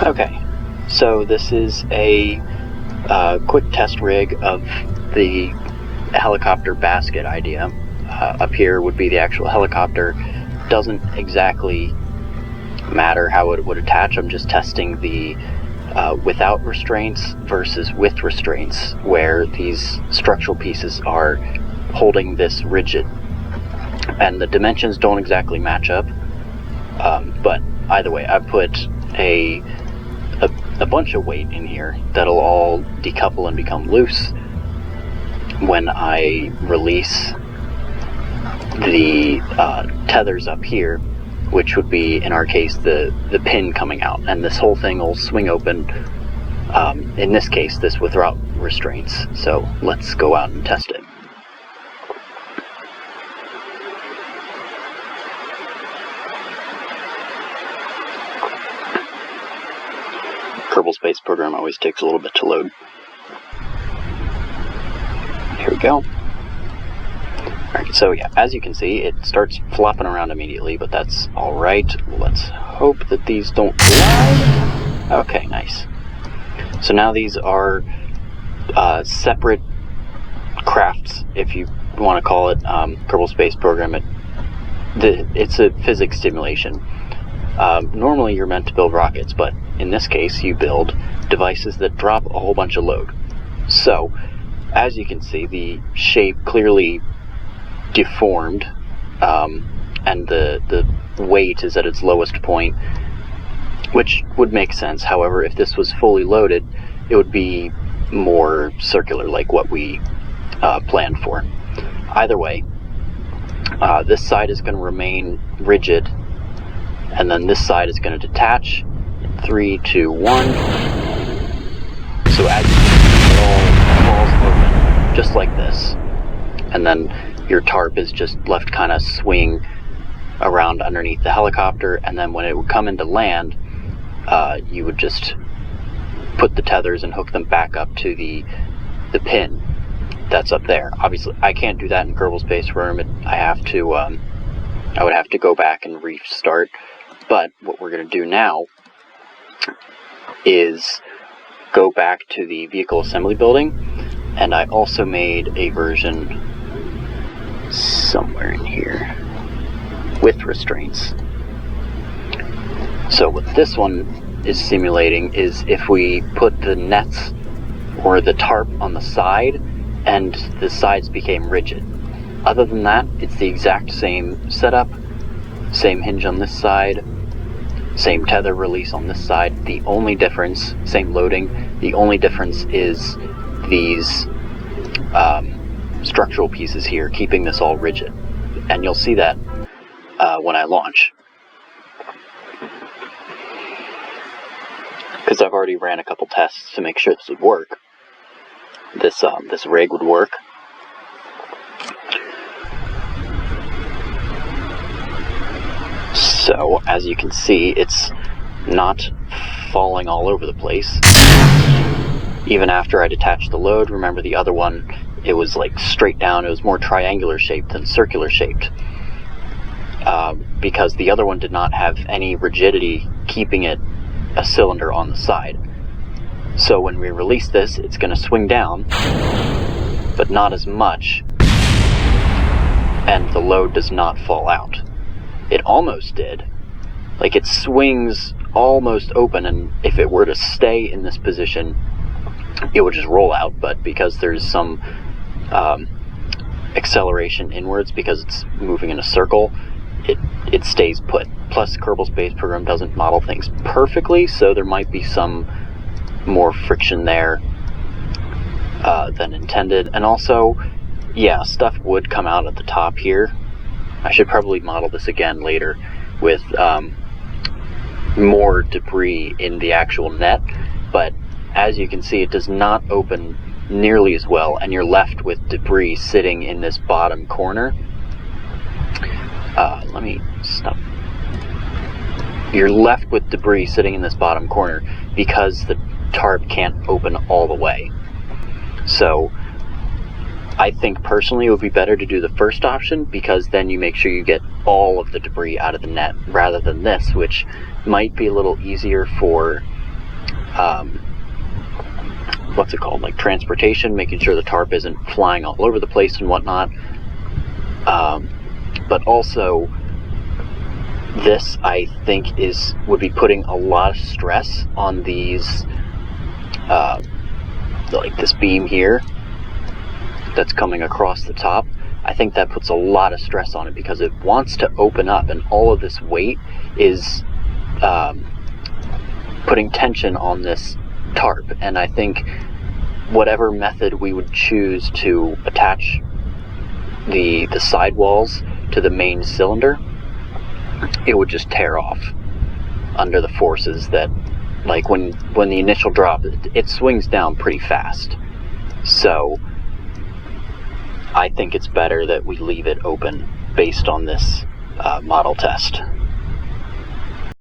Okay, so this is a quick test rig of the helicopter basket idea. Up here would be the actual helicopter. Doesn't exactly matter how it would attach. I'm just testing the without restraints versus with restraints, where these structural pieces are holding this rigid. And the dimensions don't exactly match up, but either way, I put a bunch of weight in here that'll all decouple and become loose when I release the tethers up here, which would be, in our case, the pin coming out, and this whole thing will swing open. In this case, this without restraints. So let's go out and test it. Kerbal Space Program always takes a little bit to load. Here we go. Alright, so yeah, as you can see, it starts flopping around immediately, but that's alright. Let's hope that these don't fly. Okay, nice. So now these are separate crafts, if you want to call it. Kerbal Space Program, it's a physics simulation. Normally you're meant to build rockets, but in this case you build devices that drop a whole bunch of load. So, as you can see, the shape clearly deformed, and the weight is at its lowest point, which would make sense. However, if this was fully loaded, it would be more circular, like what we planned for. Either way, this side is going to remain rigid, and then this side is going to detach. 3, 2, 1. So as you can see, it all falls open, just like this. And then your tarp is just left kind of swinging around underneath the helicopter, and then when it would come into land, you would just put the tethers and hook them back up to the pin that's up there. Obviously, I can't do that in Kerbal Space Program. I would have to go back and restart. But what we're going to do now is go back to the vehicle assembly building, and I also made a version somewhere in here with restraints. So what this one is simulating is if we put the nets or the tarp on the side and the sides became rigid. Other than that, it's the exact same setup, same hinge on this side, same tether release on this side. The only difference, same loading, the only difference is these structural pieces here keeping this all rigid. And you'll see that when I launch. Because I've already ran a couple tests to make sure this would work. This rig would work. So, as you can see, it's not falling all over the place. Even after I detached the load, remember the other one, it was like straight down, it was more triangular shaped than circular shaped. Because the other one did not have any rigidity keeping it a cylinder on the side. So when we release this, it's going to swing down, but not as much, and the load does not fall out. It almost did. Like, it swings almost open, and if it were to stay in this position, it would just roll out, but because there's some acceleration inwards because it's moving in a circle, it stays put. Plus, Kerbal Space Program doesn't model things perfectly, so there might be some more friction there than intended. And also, yeah, stuff would come out at the top here. I should probably model this again later with more debris in the actual net, but as you can see, it does not open nearly as well, and you're left with debris sitting in this bottom corner. Let me stop. You're left with debris sitting in this bottom corner because the tarp can't open all the way. So I think personally it would be better to do the first option, because then you make sure you get all of the debris out of the net, rather than this, which might be a little easier for what's it called, like transportation, making sure the tarp isn't flying all over the place and whatnot. But also, this I think would be putting a lot of stress on these, like this beam here that's coming across the top. I think that puts a lot of stress on it because it wants to open up, and all of this weight is putting tension on this tarp. And I think whatever method we would choose to attach the sidewalls to the main cylinder, it would just tear off under the forces that, like when the initial drop, it swings down pretty fast. So I think it's better that we leave it open based on this model test.